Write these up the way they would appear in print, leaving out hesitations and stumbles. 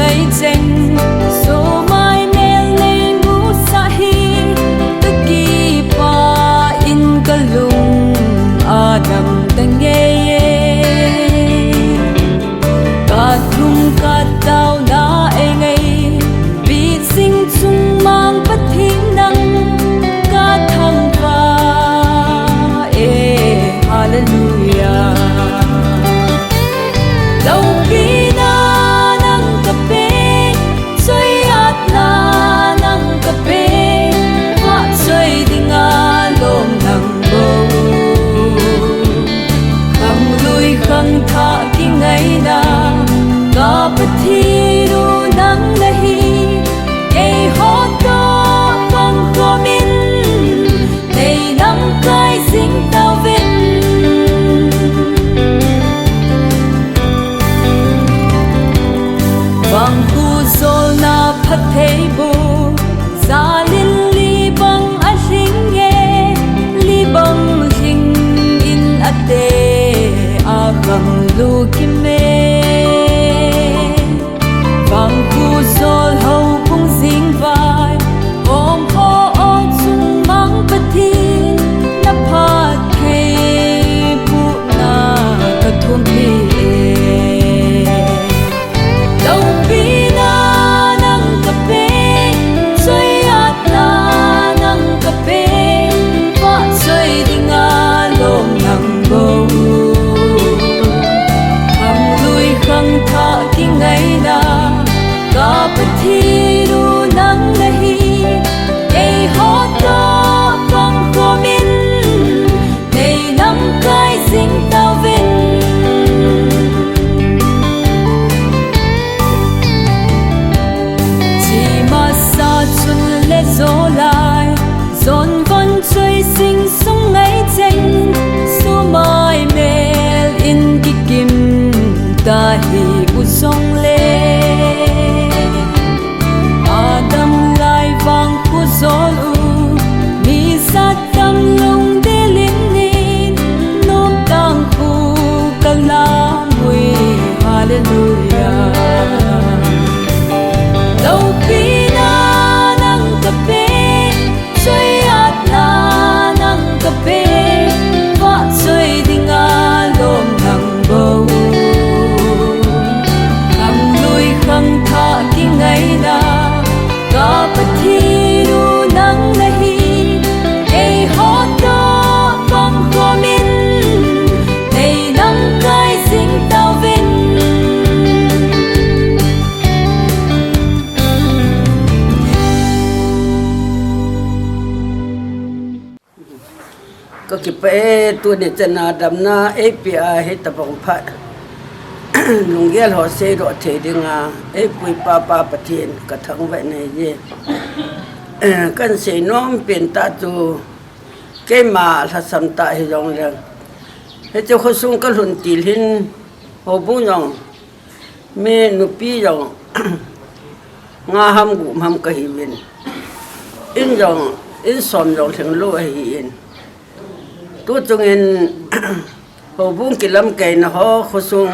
ngày tranh số mai nè lên bu sa hi tất kỳ pa in cả lùng adam đang nghe cả thung cả tao na e ngày bị sinh chung mang bất thiên năng cả thăm va hallelujah đâu bi na nang kape soy at na nang kape ha soy dinga lom nang bo khang lui khang tha ki ngai na ka pathi ru nang nahi ei ho to bang ko min nei nang kai sing tao vin bang khu zol na phat thei bu za lin li bang a hring nge li bang hring in ate a khang lu ki me bang khu zol ho bung sing vai om ho ong chung mang pathin na phat thei bu na ka thum hi pathi ru nang nahi ei ho to bang ko min nei nang kai sing tao vin chi ma sa chun le zo lai zon von chơi sing sung ngai cheng su mai mel in ki kim ta hi u song le zol u mi sa tam long de lin nin nom tang khu kalam wi hallelujah đâu pi na nang ka pe soy at na nang ka pe fa soy dinga lom nang bo khang lui khang tha ki ngai na ka pathi nang nahi ei ho to bang ko min nei nang kai sing tao vinก็คิดไปตัวเด็กจะนาดำนาเอปีอาเฮตบงพัดลุงเกลหัวเสดเทดิงาเอปุยป้าป้าปะเทียนกระทั่งไว้ในเย่กันเสน้อมเป็นตาจูเกมาทัศนตาให้ยองเรื่องให้เจ้าเขาส่งกันหุ่นตีหินหัวบุ้งยองเมนุปียองงาห้ำกุมห้ำกะหิวินอินยองอินสอมยองถึงโลหิอินตัวจงเห็นหัวบุ้งกิลำไก่นะฮะเขาส่ง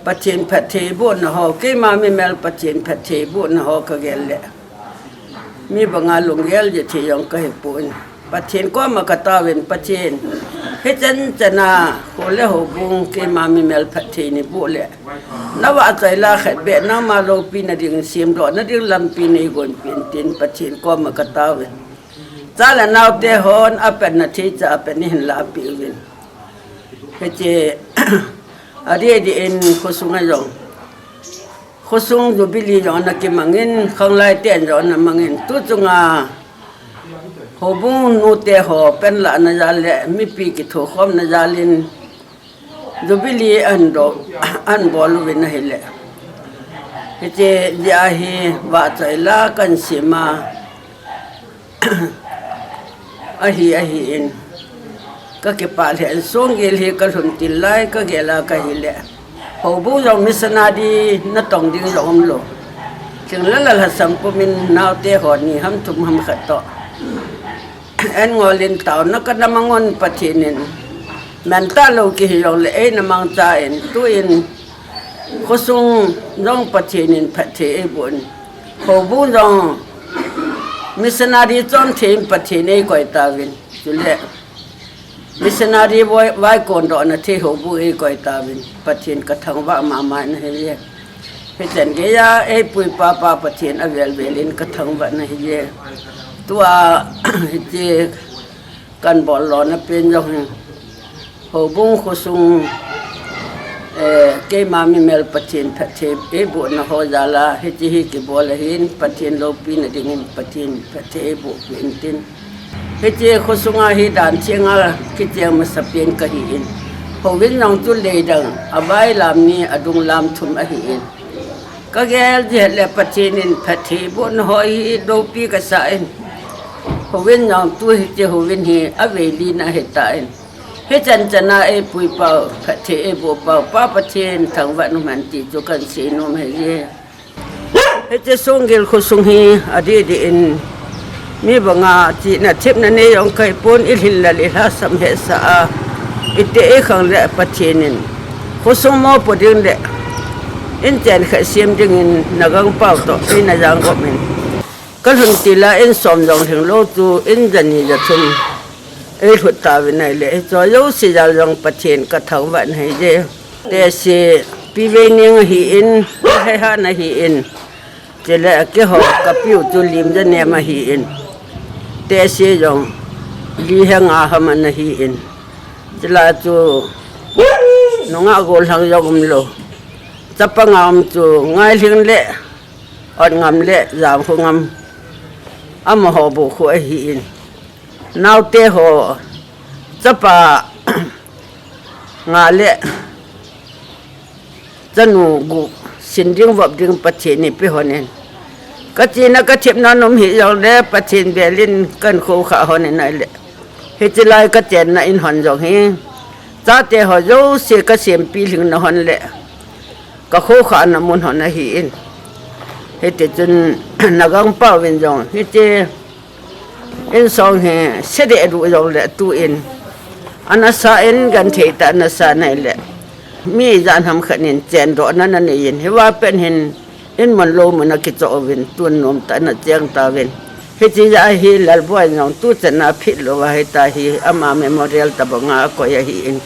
ปัจเจนแผดเทบุญนะฮะเกมาไม่แมลปัจเจนแผดเทบุญนะฮะก็เกลเลยมีบางงานลงเยลจะที่ยองก็ให้ปุ่นปัจเจนก็มากระตาเวนปัจเจนให้จันจนาโคเล่หัวบุ้งเกมาไม่แมลแผดเทนี่บุญเลยนว่าใจลาเข็ดเบ็ดน้ำมาโลปีนาดิ่งเสียมดอกนาดิ่งลำปีในกวนปีนตีนปัจเจนก็มากระตาเวนจ้าละนาวเตหอนอเป็นนาทีจะเป็นนี่เห็นลาปีเวนให้เจอดีดีเอ็นโคสุงยองโคสุงดูบิลียองนักมังเงินข้างไล่เตียนยองนักมังเงินตุจุงาหัวบุ้งนูเตหอเป็นละนาจาเลมีปีกิโถคอมนาจาลินดูบิลีอันโดอันบอลวินเฮเลเจยาฮีว่าใจลากันเสียมาอฮีอินก็เก็บปลาเห็นส่งเกลียก็หลุนติลไลก็เกล้าก็หิเลหัวบุ้งยองมิสนาดีนัดตองดิ้งยองโลจึงละละสัมปมินนาวเตหอนี่ห้ำทุ่มห้ำขัดต่อเอ็นงอลินเต่านักน้ำมังอนปะเทนินแมนตาโลกิยองเลยน้ำมังจ่าเอ็นตัวเอ็น ko sung dong patinin pathe bun ho bu dong missionary chom thim pathine koi tawin chule missionary vai kon do na the ho bu e koi tawin pathin ka thang wa ma ma na he ye he chen ge ya e pui pa pathin avel velin ka thang wa na he ye tua je kan bol lo na pen jong ho bu ko sung ke mami mel pathin pathe e bu na ho jala he chi hi ki bol hin pathin lo pi na dingin pathin pathe bu pintin he che khosunga hi dan chenga ki che ma sapien ka hi in ho win nong tu le dang abai lam ni adung lam thum a hi in ka gel je le pathin in pathe bu na ho hi do pi ka sa in ho win nong tu hi che ho win hi aveli na he ta in he chan chana e pui pau pathe e bo pau pa pathin thang wa nu man ti chu kan se nu me ye he che songel khosung hi adi di in mi banga chi na thep na ne yong kai pon il hil la le ha sam he sa ite e khang le pathin khosung mo poding le in chen kha sim ding in nagang pau to ina jang go men kan hun ti la in som jong thing lo tu in jani ja thum e thut ta vi nai le cho yo si jal jong pathin ka thang wa nai je te si pi ve ning hi in he ha na hi in che le ke ho ka piu tu lim ja ne ma hi in te si jong li ha nga ha man na hi in chla chu no nga gol hang jong lo chapangam chu ngai hling le on ngam le jam khu ngam am ho bu khu hi in nau te ho chapa nga le chanu gu sinding wap ding pathe ni pe honen ka china ka thep na nom hi jong le pathin belin kan kho kha honen nai le he chilai ka chen na in hon jong hi cha te ho jo se ka sem pi ling na hon le ka kho kha na mun hon na hi in he te chun nagang pa wen jong he che in song he se de du jong le tu in anasa in gan the ta anasa nai le mi jan ham khanin chen do na na ne yin he wa pen hin in man lo man ki cho win tun nom ta na cheng ta win he chi ja hi lal boy nong tu chana phit lo wa he ta hi ama memorial ta banga ko ya hi in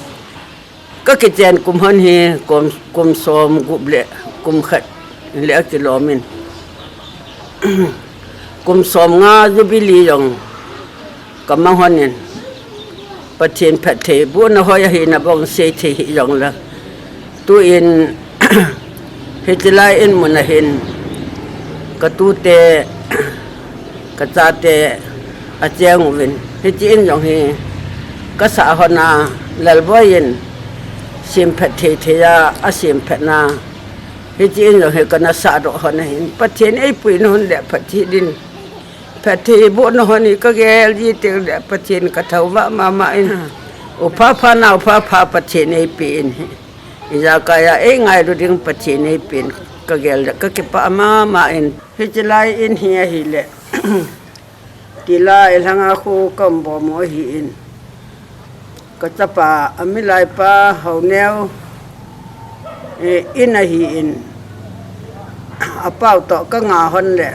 ka ki chen kum han hi kum som gup le kum khat le ki lo min kum som nga jubili yong kamang honin pathin pathe bu na hoya hi na bong se the hi yong la tu in hitlai in munahin ka tu te ka cha te a cheng win hi chin yong hi ka sa hona lal boyin sim pathe the ya a sim phatna hi chin yong hi ka na sa do hona hin pathin ei pui non le phathi din pathe bo no honi ka gel ji te le pathin ka thau wa ma in o pha na pha pathin ei pin iza kaya e ngai ru ding pathin ei pin ka gel ka ke pa ma in hi chlai in hi hi le tila elhanga khu kam bo mo hi in ka chapa amilai pa hauneu in a hi in apau to ka nga hon le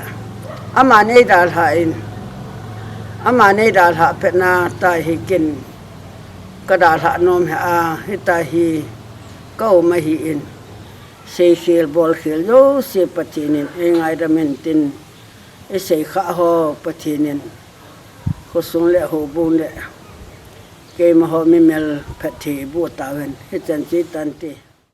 ama nei dal ha in ama nei dal ha pena ta hi kin ka dal ha nom ha hi ta hi kau ma hi in se khel bol khel lo se patinin engai da mentin e se kha ho patinin ko sung le ho bun le ke ma ho mi mel phathi bu ta wen he chan chi tan ti